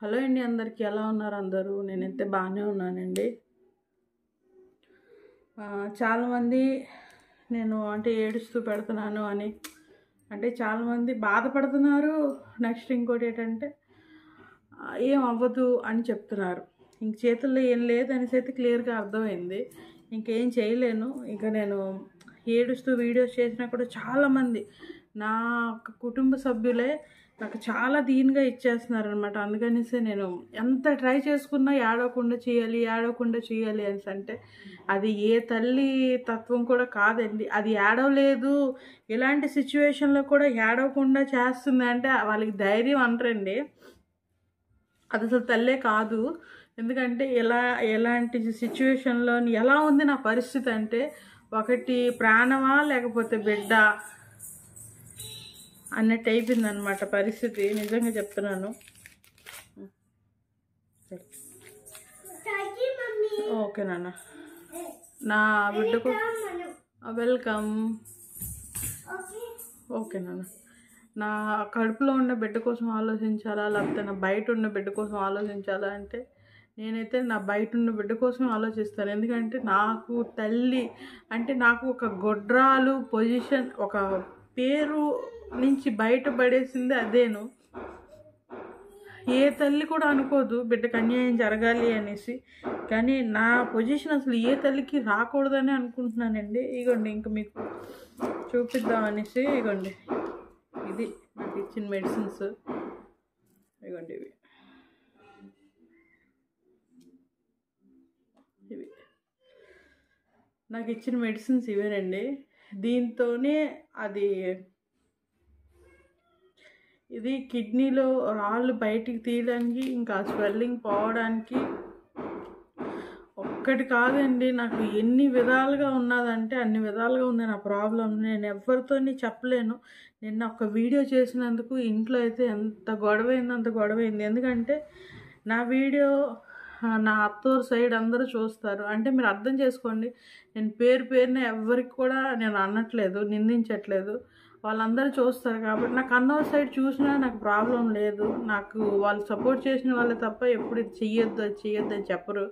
Hello అండి, అందరికీ ఎలా ఉన్నారు అందరూ? నేనైతే బాగానే ఉన్నానండి. చాలామంది నేను అంటే ఏడుస్తూ పెడుతున్నాను అని అంటే చాలామంది బాధపడుతున్నారు. నెక్స్ట్ ఇంకోటి ఏంటంటే ఏం అవ్వదు అని చెప్తున్నారు. ఇంక చేతుల్లో ఏం లేదనేసి అయితే క్లియర్గా అర్థమైంది. ఇంకేం చేయలేను. ఇంకా నేను ఏడుస్తూ వీడియోస్ చేసినా కూడా చాలామంది నా కుటుంబ సభ్యులే నాకు చాలా దీనిగా ఇచ్చేస్తున్నారు అనమాట. అందుకనేసి నేను ఎంత ట్రై చేసుకున్నా ఏడవకుండా చేయాలి అనేసి అంటే అది ఏ తల్లి తత్వం కూడా కాదండి. అది ఏడవలేదు, ఇలాంటి సిచ్యువేషన్లో కూడా ఏడవకుండా చేస్తుంది అంటే వాళ్ళకి ధైర్యం అనరండి. అది అసలు తల్లే కాదు. ఎందుకంటే ఎలాంటి సిచ్యువేషన్లో ఎలా ఉంది నా పరిస్థితి అంటే, ఒకటి ప్రాణమా లేకపోతే బిడ్డ అన్నట్టు అయిపోయింది అనమాట పరిస్థితి. నిజంగా చెప్తున్నాను. ఓకే నాన్న, నా బిడ్డకు వెల్కమ్. ఓకే నాన్న, నా కడుపులో ఉన్న బిడ్డ కోసం ఆలోచించాలా లేకపోతే నా బయట ఉన్న బిడ్డ కోసం ఆలోచించాలా అంటే నేనైతే నా బయట ఉన్న బిడ్డ కోసం ఆలోచిస్తాను. ఎందుకంటే నాకు తల్లి అంటే నాకు ఒక గొడ్రాలు పొజిషన్, ఒక పేరు నుంచి బయటపడేసింది అదేను. ఏ తల్లి కూడా అనుకోదు బిడ్డకు అన్యాయం జరగాలి అనేసి, కానీ నా పొజిషన్ అసలు ఏ తల్లికి రాకూడదని అనుకుంటున్నానండి. ఇగోండి, ఇంక మీకు చూపిద్దాం అనేసి ఇగోండి, ఇది నాకు ఇచ్చిన మెడిసిన్స్. ఇగోండి ఇవి నాకు ఇచ్చిన మెడిసిన్స్ ఇవేనండి. దీంతోనే ఇది కిడ్నీలో రాళ్ళు బయటికి తీయడానికి, ఇంకా స్వెల్లింగ్ పోవడానికి ఒక్కటి కాదండి. నాకు ఎన్ని విధాలుగా ఉన్నదంటే అన్ని విధాలుగా ఉంది నా ప్రాబ్లం. నేను ఎవరితోని చెప్పలేను. నిన్న ఒక వీడియో చేసినందుకు ఇంట్లో అయితే ఎంత గొడవైంది అంత గొడవైంది. ఎందుకంటే నా వీడియో నా అత్తూరు సైడ్ అందరూ చూస్తారు. అంటే మీరు అర్థం చేసుకోండి, నేను పేరున ఎవరికి కూడా నేను అనట్లేదు, నిందించట్లేదు. వాళ్ళందరూ చూస్తారు కాబట్టి నాకు అన్నోర్ సైడ్ చూసినా నాకు ప్రాబ్లం లేదు. నాకు వాళ్ళు సపోర్ట్ చేసిన వాళ్ళే తప్ప ఎప్పుడు ఇది చెయ్యొద్దు అని చెప్పరు.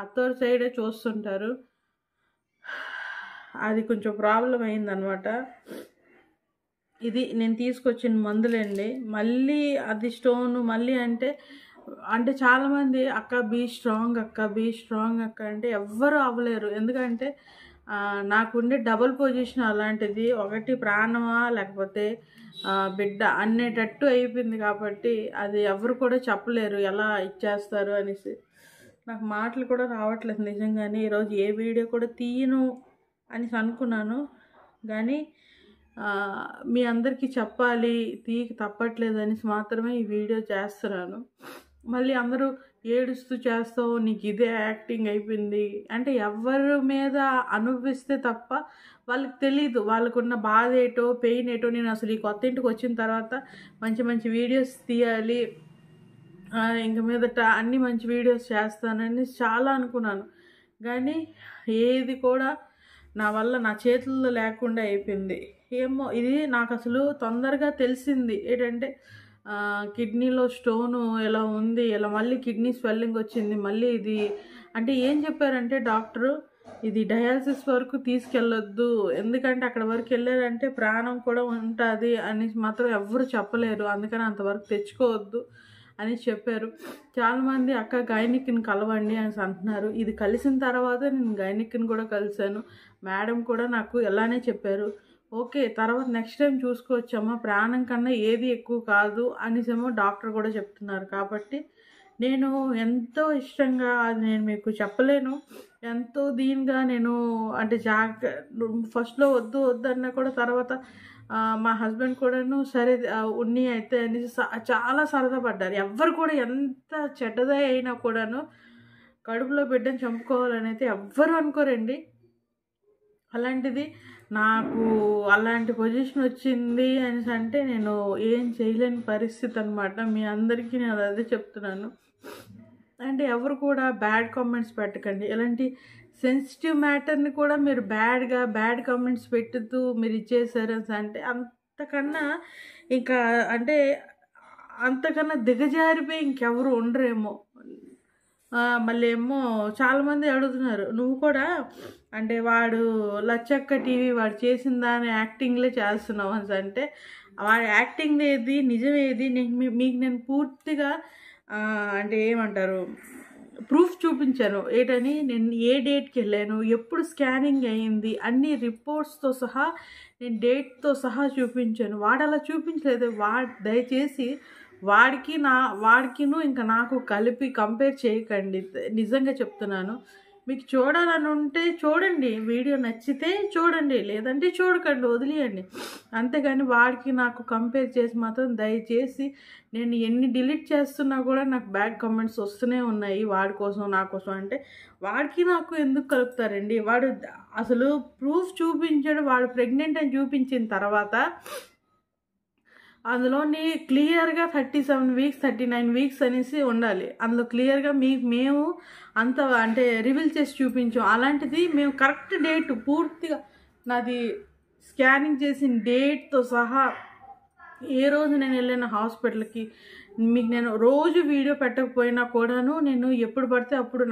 అత్తోరు సైడే చూస్తుంటారు. అది కొంచెం ప్రాబ్లం అయిందనమాట. ఇది నేను తీసుకొచ్చిన మందులండి. మళ్ళీ అది స్టోన్ మళ్ళీ అంటే చాలామంది అక్క బీ స్ట్రాంగ్ అక్క అంటే ఎవ్వరూ అవ్వలేరు. ఎందుకంటే నాకుండే డబుల్ పొజిషన్ అలాంటిది. ఒకటి ప్రాణమా లేకపోతే బిడ్డ అనేటట్టు అయిపోయింది కాబట్టి అది ఎవరు కూడా చెప్పలేరు ఎలా ఇచ్చేస్తారు అనేసి. నాకు మాటలు కూడా రావట్లేదు నిజంగానే. ఈరోజు ఏ వీడియో కూడా తీయను అనేసి అనుకున్నాను, కానీ మీ అందరికీ చెప్పాలి, తీయక తప్పట్లేదు అనేసి మాత్రమే ఈ వీడియో చేస్తున్నాను. మళ్ళీ అందరూ ఏడుస్తూ చేస్తావు, నీకు ఇదే యాక్టింగ్ అయిపోయింది అంటే ఎవరి మీద అనుభవిస్తే తప్ప వాళ్ళకి తెలీదు వాళ్ళకున్న బాధ ఏటో పెయిన్ ఏటో. నేను అసలు ఈ కొత్త ఇంటికి వచ్చిన తర్వాత మంచి మంచి వీడియోస్ తీయాలి, ఇంక మీదట అన్ని మంచి వీడియోస్ చేస్తానని చాలా అనుకున్నాను, కానీ ఏది కూడా నా వల్ల నా చేతుల్లో లేకుండా అయిపోయింది. ఏమో ఇది నాకు అసలు తొందరగా తెలిసింది ఏంటంటే కిడ్నీలో స్టోను ఎలా ఉంది, ఇలా మళ్ళీ కిడ్నీ స్వెల్లింగ్ వచ్చింది. మళ్ళీ ఇది అంటే ఏం చెప్పారంటే డాక్టరు, ఇది డయాలసిస్ వరకు తీసుకెళ్ళొద్దు, ఎందుకంటే అక్కడ వరకు వెళ్ళారంటే ప్రాణం కూడా ఉంటుంది అని మాత్రం ఎవ్వరు చెప్పలేరు, అందుకని అంతవరకు తెచ్చుకోవద్దు అని చెప్పారు. చాలామంది అక్క గైనిక్ని కలవండి అని అంటున్నారు. ఇది కలిసిన తర్వాత నేను గైనిక్ని కూడా కలిశాను. మేడం కూడా నాకు ఎలానే చెప్పారు, ఓకే తర్వాత నెక్స్ట్ టైం చూసుకోవచ్చమ్మా, ప్రాణం కన్నా ఏది ఎక్కువ కాదు అనేసేమో డాక్టర్ కూడా చెప్తున్నారు. కాబట్టి నేను ఎంతో ఇష్టంగా అది నేను మీకు చెప్పలేను, ఎంతో దీనిగా నేను అంటే ఫస్ట్లో వద్దు అన్నా కూడా తర్వాత మా హస్బెండ్ కూడాను సరే ఉన్ని అయితే అనేసి చాలా సరదా పడ్డారు. ఎవ్వరు కూడా ఎంత చెడ్డదే అయినా కూడాను కడుపులో బిడ్డను చంపుకోవాలని అయితే ఎవ్వరు అనుకోరండి. అలాంటిది నాకు అలాంటి పొజిషన్ వచ్చింది అనేసి అంటే నేను ఏం చేయలేని పరిస్థితి అనమాట. మీ అందరికీ నేను అదే చెప్తున్నాను. అంటే ఎవరు కూడా బ్యాడ్ కామెంట్స్ పెట్టకండి. ఇలాంటి సెన్సిటివ్ మ్యాటర్ని కూడా మీరు బ్యాడ్ కామెంట్స్ పెట్టుతూ మీరు ఇచ్చేసారు అంటే అంతకన్నా ఇంకా అంటే అంతకన్నా దిగజారిపోయి ఇంకెవరు ఉండరేమో. మళ్ళీ ఏమో చాలామంది అడుగుతున్నారు, నువ్వు కూడా అంటే వాడు లచ్చక్క టీవీ వాడు చేసిన దాని యాక్టింగ్లే చేస్తున్నావు అని. అంటే వాడి యాక్టింగ్ ఏది నిజమేది మీకు నేను పూర్తిగా అంటే ఏమంటారు ప్రూఫ్ చూపించాను. ఏంటని నేను ఏ డేట్కి వెళ్ళాను, ఎప్పుడు స్కానింగ్ అయ్యింది, అన్ని రిపోర్ట్స్తో సహా నేను డేట్తో సహా చూపించాను. వాడు అలా చూపించలేదు. దయచేసి వాడికిను ఇంకా నాకు కలిపి కంపేర్ చేయకండి. నిజంగా చెప్తున్నాను. మీకు చూడాలని ఉంటే చూడండి, వీడియో నచ్చితే చూడండి, లేదంటే చూడకండి, వదిలేయండి. అంతేగాని వాడికి నాకు కంపేర్ చేసి మాత్రం దయచేసి, నేను ఎన్ని డిలీట్ చేస్తున్నా కూడా నాకు బ్యాడ్ కామెంట్స్ వస్తూనే ఉన్నాయి. వాడి కోసం నా కోసం అంటే వాడికి నాకు ఎందుకు కలుపుతారండి? వాడు అసలు ప్రూఫ్ చూపించాడు. వాడు ప్రెగ్నెంట్ అని చూపించిన తర్వాత అందులోని క్లియర్గా 37 వీక్స్ 39 వీక్స్ అనేసి ఉండాలి. అందులో క్లియర్గా మేము అంత అంటే రివీల్ చేసి చూపించాం. అలాంటిది మేము కరెక్ట్ డేట్ పూర్తిగా నాది స్కానింగ్ చేసిన డేట్తో సహా ఏ రోజు నేను వెళ్ళిన హాస్పిటల్కి, మీకు నేను రోజు వీడియో పెట్టకపోయినా కూడాను నేను ఎప్పుడు పడితే అప్పుడు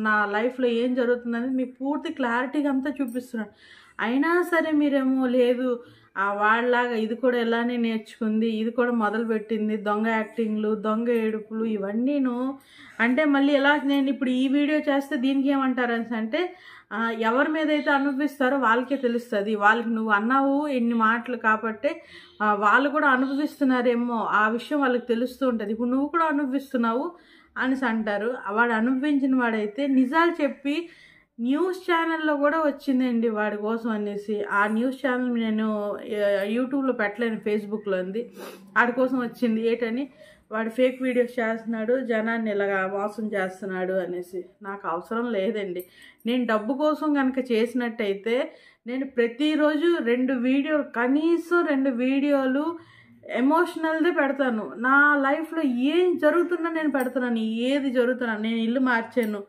నా లైఫ్లో ఏం జరుగుతుందని మీకు పూర్తి క్లారిటీగా అంతా చూపిస్తున్నాను. అయినా సరే మీరేమో లేదు వాళ్ళలాగా ఇది కూడా ఎలానే నేర్చుకుంది, ఇది కూడా మొదలుపెట్టింది, దొంగ యాక్టింగ్లు, దొంగ ఏడుపులు ఇవన్నీను. అంటే మళ్ళీ ఎలా నేను ఇప్పుడు ఈ వీడియో చేస్తే దీనికి ఏమంటారని అంటే ఎవరి మీద అయితే అనుభవిస్తారో వాళ్ళకే తెలుస్తుంది. వాళ్ళకి నువ్వు అన్నావు ఎన్ని మాటలు కాబట్టి వాళ్ళు కూడా అనుభవిస్తున్నారేమో ఆ విషయం వాళ్ళకి తెలుస్తూ ఉంటుంది. ఇప్పుడు నువ్వు కూడా అనుభవిస్తున్నావు అనేసి అంటారు. వాడు అనుభవించిన వాడైతే నిజాలు చెప్పి న్యూస్ ఛానల్లో కూడా వచ్చిందండి వాడి కోసం అనేసి. ఆ న్యూస్ ఛానల్ నేను యూట్యూబ్లో పెట్టలేను, ఫేస్బుక్లో ఉంది. వాడి కోసం వచ్చింది. ఏంటని వాడు ఫేక్ వీడియోస్ చేస్తున్నాడు, జనాన్ని ఇలాగా మోసం చేస్తున్నాడు అనేసి. నాకు అవసరం లేదండి. నేను డబ్బు కోసం కనుక చేసినట్టయితే నేను ప్రతిరోజు 2 వీడియోలు, కనీసం 2 వీడియోలు ఎమోషనల్దే పెడతాను. నా లైఫ్లో ఏం జరుగుతున్నా నేను పెడుతున్నాను. ఏది జరుగుతున్నా, నేను ఇల్లు మార్చాను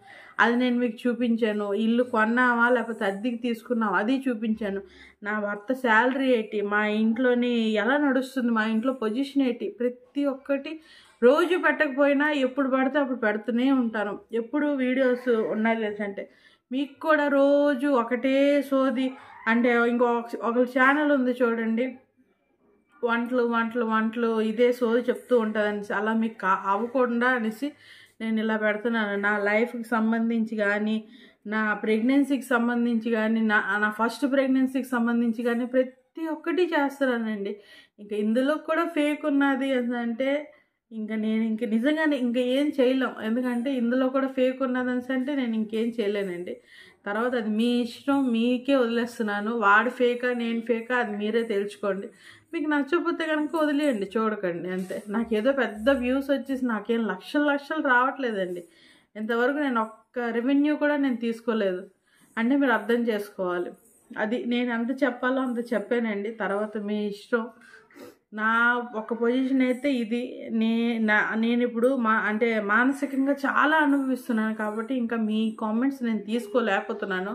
అది నేను మీకు చూపించాను, ఇల్లు కొన్నావా లేకపోతే అద్దెకి తీసుకున్నావా అది చూపించాను, నా భర్త శాలరీ ఏంటి, మా ఇంట్లోని ఎలా నడుస్తుంది, మా ఇంట్లో పొజిషన్ ఏంటి, ప్రతి ఒక్కటి రోజు పెట్టకపోయినా ఎప్పుడు పడితే అప్పుడు పెడుతూనే ఉంటాను. ఎప్పుడు వీడియోస్ ఉన్నాయి లేదంటే మీకు కూడా రోజు ఒకటే సోది. అంటే ఒక ఛానల్ ఉంది చూడండి, వంటలు ఇదే సోది చెప్తూ ఉంటుంది అనేసి. అలా మీకు అవ్వకుండా అనేసి నేను ఇలా పెడుతున్నాను. నా లైఫ్కి సంబంధించి కానీ, నా ప్రెగ్నెన్సీకి సంబంధించి కానీ, నా ఫస్ట్ ప్రెగ్నెన్సీకి సంబంధించి కానీ ప్రతి ఒక్కటి చేస్తున్నానండి. ఇంకా ఇందులో కూడా ఫేక్ ఉన్నది అంటే నేను నిజంగానే ఏం చేయలేం. ఎందుకంటే ఇందులో కూడా ఫేక్ ఉన్నది అంటే నేను ఇంకేం చేయలేనండి. తర్వాత అది మీ ఇష్టం, మీకే వదిలేస్తున్నాను. వాడు ఫేకా నేను ఫేకా అది మీరే తెలుసుకోండి. మీకు నచ్చకపోతే కనుక వదిలేయండి, చూడకండి, అంతే. నాకేదో పెద్ద వ్యూస్ వచ్చేసి నాకేం లక్షలు రావట్లేదండి. ఇంతవరకు నేను ఒక్క రెవెన్యూ కూడా నేను తీసుకోలేదు. అంటే మీరు అర్థం చేసుకోవాలి. అది నేను ఎంత చెప్పాలో అంత చెప్పానండి. తర్వాత మీ ఇష్టం. నా ఒక పొజిషన్ అయితే ఇది. నేను ఇప్పుడు అంటే మానసికంగా చాలా అనుభవిస్తున్నాను కాబట్టి ఇంకా మీ కామెంట్స్ నేను తీసుకోలేకపోతున్నాను.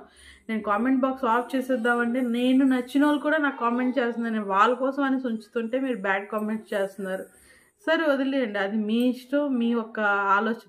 నేను కామెంట్ బాక్స్ ఆఫ్ చేసేద్దామంటే నేను నచ్చిన వాళ్ళు కూడా నాకు కామెంట్ చేస్తున్నారు. నేను వాళ్ళ కోసం అని ఉంచుతుంటే మీరు బ్యాడ్ కామెంట్స్ చేస్తున్నారు. సరే వదిలేయండి, అది మీ ఇష్టం, మీ యొక్క ఆలోచన.